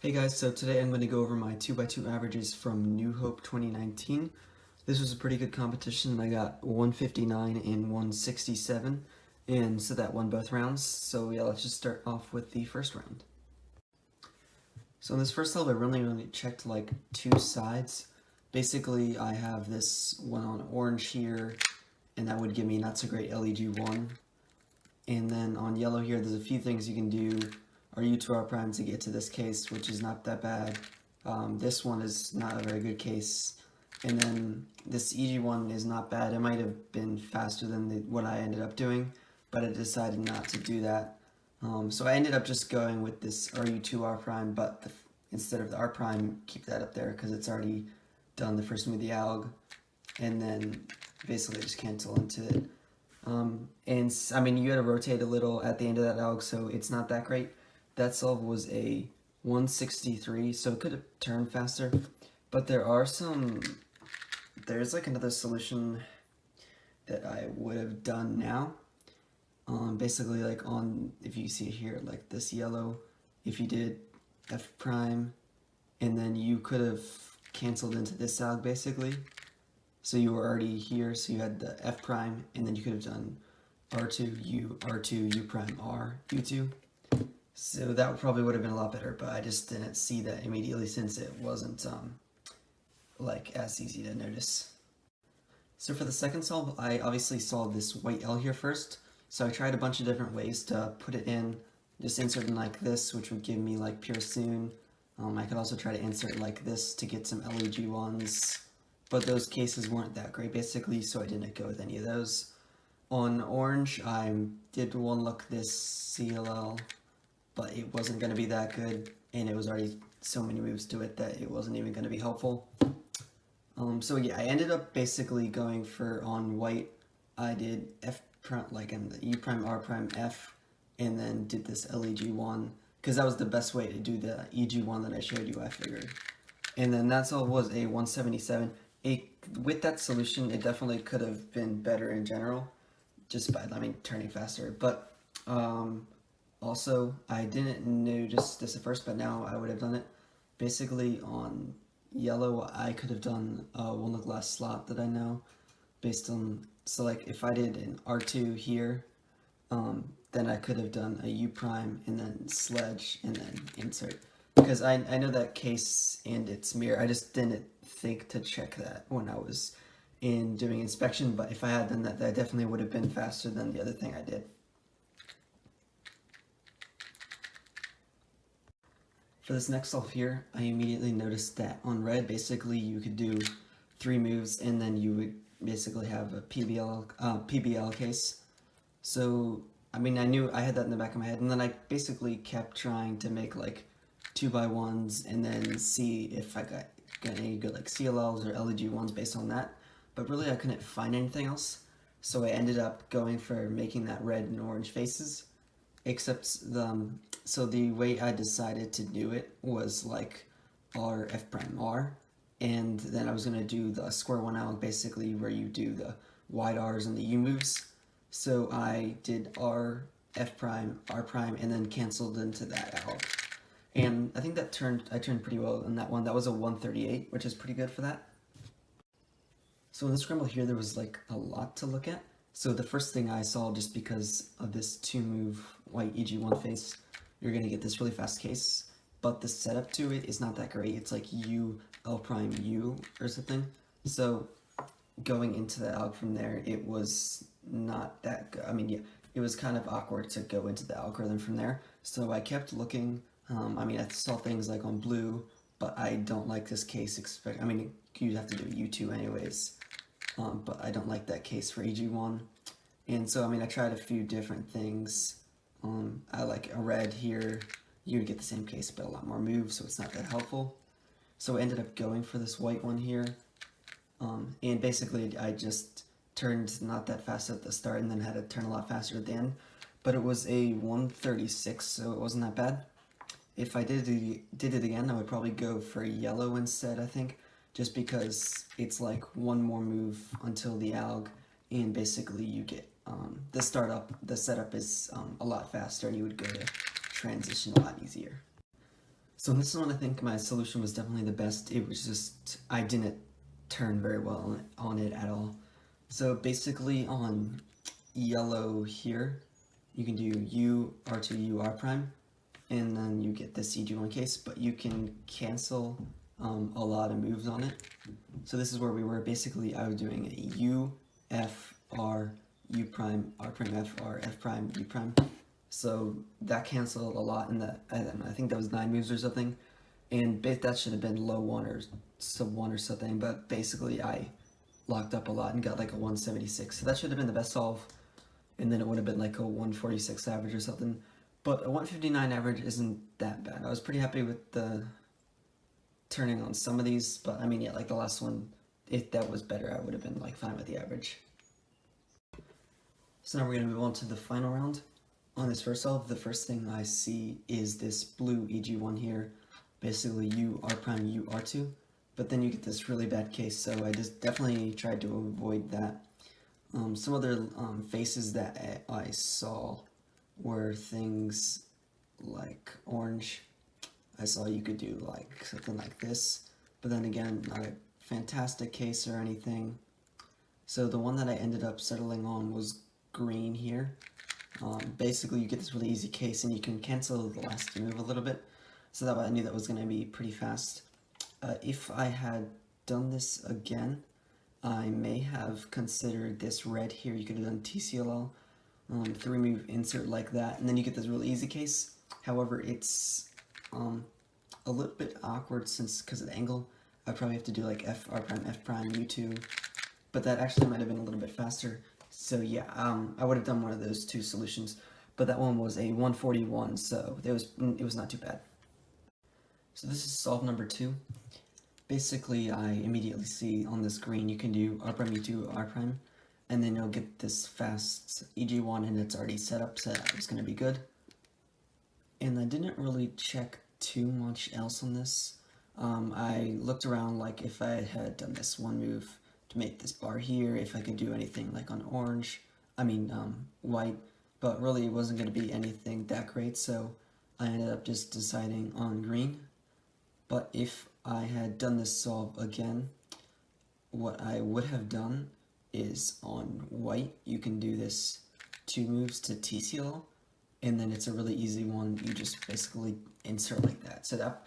Hey guys, so today I'm going to go over my 2x2 averages from New Hope 2019. This was a pretty good competition. I got 159 and 167, and so that won both rounds. So yeah, let's just start off with the first round. So in this first level, I really only checked like two sides. Basically, I have this one on orange here, and that would give me not so great LEG1. And then on yellow here, there's a few things you can do. U2R prime to get to this case, which is not that bad. This one is not a very good case. And then this EG1 is not bad. It might have been faster than what I ended up doing, but I decided not to do that. So I ended up just going with this RU2R prime, but instead of the R prime, keep that up there because it's already done the first move of the alg, and then basically just cancel into it. And I mean, you gotta rotate a little at the end of that alg, so it's not that great. That solve was a 163, so it could have turned faster, but there's like another solution that I would have done now. Basically, like if you see it here, like this yellow, if you did F prime, and then you could have canceled into this alg basically. So you were already here, so you had the F prime, and then you could have done R2, U, R2, U prime, R, U2. So that probably would have been a lot better, but I just didn't see that immediately since it wasn't like as easy to notice. So for the second solve, I obviously saw this white L here first, so I tried a bunch of different ways to put it in. Just insert in like this, which would give me like pure soon. I could also try to insert like this to get some LEG ones, but those cases weren't that great basically, so I didn't go with any of those. On orange, I did one look this CLL, but it wasn't going to be that good, and it was already so many moves to it that it wasn't even going to be helpful. So yeah, I ended up basically going for, on white, I did F prime, like in the U prime, R prime, F, and then did this LEG1, because that was the best way to do the EG1 that I showed you, I figured. And then that's all was a 177. With that solution, it definitely could have been better in general, just by, turning faster, but also, I didn't notice this at first, but now I would have done it. Basically, on yellow, I could have done one of the last slot that I know, based on, so like if I did an R2 here, then I could have done a U prime, and then sledge, and then insert. Because I know that case and its mirror, I just didn't think to check that when I was doing inspection, but if I had done that, that definitely would have been faster than the other thing I did. For this next solve here, I immediately noticed that on red, basically you could do 3 moves and then you would basically have a PBL case. So, I mean, I knew I had that in the back of my head, and then I basically kept trying to make like 2x1s and then see if I got any good like CLLs or LEG1s based on that. But really I couldn't find anything else. So I ended up going for making that red and orange faces. Except so the way I decided to do it was like R, F prime, R, and then I was going to do the square one alg basically where you do the wide R's and the U moves. So I did R, F prime, R prime, and then canceled into that alg. And I think I turned pretty well in that one. That was a 138, which is pretty good for that. So in the scramble here, there was like a lot to look at. So the first thing I saw, just because of this 2-move white EG1 face, you're going to get this really fast case, but the setup to it is not that great. It's like U, L prime, U or something. So going into the alg from there, it was not that good. I mean, yeah, it was kind of awkward to go into the algorithm from there. So I kept looking. I mean, I saw things like on blue, but I don't like this case. I mean, you'd have to do U2 anyways. But I don't like that case for EG1. And so, I mean, I tried a few different things. I like a red here. You would get the same case, but a lot more moves, so it's not that helpful. So I ended up going for this white one here. And basically, I just turned not that fast at the start and then had to turn a lot faster at the end. But it was a 136, so it wasn't that bad. If I did it again, I would probably go for yellow instead, I think. Just because it's like one more move until the alg, and basically you get the setup is a lot faster, and you would go to transition a lot easier. So in this one, I think my solution was definitely the best. It was just, I didn't turn very well on it at all. So basically on yellow here, you can do U, R2, U, R prime, and then you get the CG1 case, but you can cancel a lot of moves on it. So this is where we were. Basically, I was doing a U, F, R, U prime, R prime, F, R, F prime, U prime. So that canceled a lot, and I think that was 9 moves or something, and that should have been low 1 or sub 1 or something, but basically I locked up a lot and got like a 176, so that should have been the best solve, and then it would have been like a 146 average or something, but a 159 average isn't that bad. I was pretty happy with the turning on some of these, but I mean, yeah, like the last one, if that was better, I would have been like fine with the average. So now we're going to move on to the final round. On this first solve, the first thing I see is this blue EG1 here, basically U, R prime, U, R2, but then you get this really bad case, so I just definitely tried to avoid that. Some other faces that I saw were things like orange. I saw you could do like something like this, but then again, not a fantastic case or anything. So the one that I ended up settling on was green here. Basically, you get this really easy case, and you can cancel the last move a little bit, so that I knew that was going to be pretty fast. If I had done this again, I may have considered this red here. You could have done TCLL, 3-move insert like that, and then you get this really easy case. However, it's a little bit awkward because of the angle. I'd probably have to do like F, R prime, F prime, U2, but that actually might have been a little bit faster. So yeah, I would have done one of those 2 solutions, but that one was a 141, so it was not too bad. So this is solve number 2. Basically, I immediately see on this green you can do R prime, U2, R prime, and then you'll get this fast EG1, and it's already set up, so that was going to be good. And I didn't really check too much else on this. I looked around, like if I had done this one move to make this bar here, if I could do anything like on white, but really it wasn't going to be anything that great, so I ended up just deciding on green. But if I had done this solve again, what I would have done is on white, you can do this 2 moves to TCL, and then it's a really easy one. You just basically insert like that. So that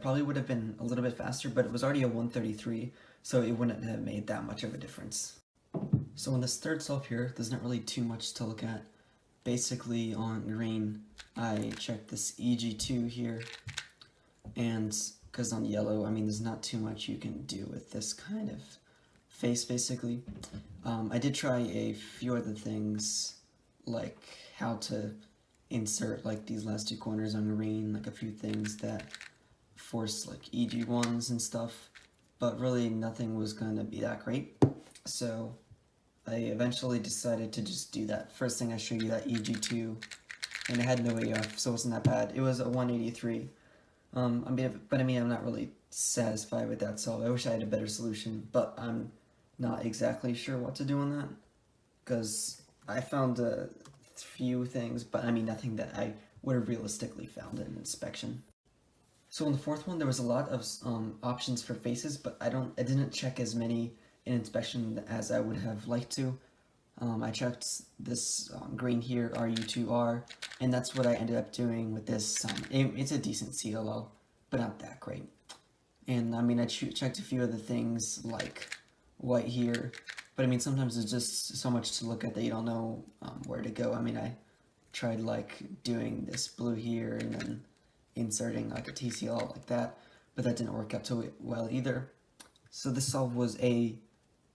probably would have been a little bit faster, but it was already a 133, so it wouldn't have made that much of a difference. So on this third solve here, there's not really too much to look at. Basically on green, I checked this EG2 here, and because on yellow, I mean, there's not too much you can do with this kind of face, basically. I did try a few other things, like how to insert like these last 2 corners on green, like a few things that force like EG1s and stuff, but really nothing was going to be that great. So I eventually decided to just do that. First thing I showed you, that EG2, and it had no AF, so it wasn't that bad. It was a 183. But I mean, I'm not really satisfied with that solve. I wish I had a better solution, but I'm not exactly sure what to do on that, because I found a few things, but I mean nothing that I would have realistically found in inspection. So on the fourth one, there was a lot of options for faces, but I didn't check as many in inspection as I would have liked to. I checked this green here, RU2R, and that's what I ended up doing with this. It's a decent CLL, but not that great. And I mean, I checked a few other things like white here, but I mean, sometimes there's just so much to look at that you don't know where to go. I mean, I tried like doing this blue here and then inserting like a TCL like that, but that didn't work out so well either. So this solve was a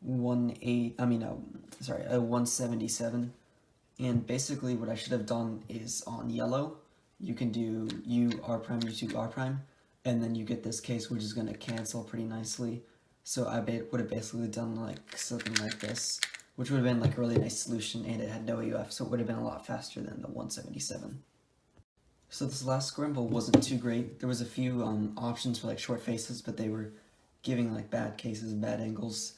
177, and basically what I should have done is on yellow, you can do U, R prime, U2, R prime, and then you get this case which is going to cancel pretty nicely. So I would have basically done like something like this, which would have been like a really nice solution, and it had no AUF, so it would have been a lot faster than the 177. So this last scramble wasn't too great. There was a few options for like short faces, but they were giving like bad cases, bad angles.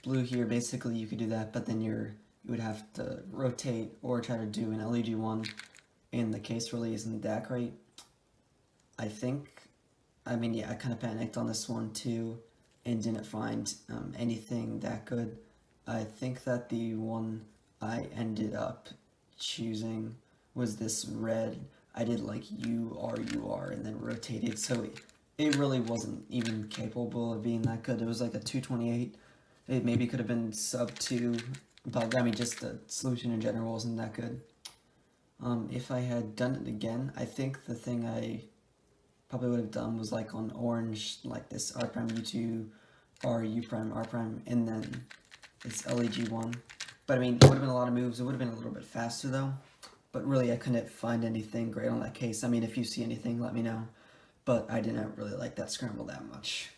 Blue here, basically you could do that, but then you would have to rotate or try to do an LED one, and the case really isn't that great. I think I mean, yeah, I kind of panicked on this one too and didn't find anything that good. I think that the one I ended up choosing was this red. I did like UR and then rotated, so it really wasn't even capable of being that good. It was like a 228. It maybe could have been sub 2, but I mean, just the solution in general wasn't that good. If I had done it again, I think the thing I probably would have done was like on orange, like this R prime U2, R U prime R prime, and then it's LEG1. But I mean, it would have been a lot of moves. It would have been a little bit faster though. But really, I couldn't find anything great on that case. I mean, if you see anything, let me know. But I didn't really like that scramble that much.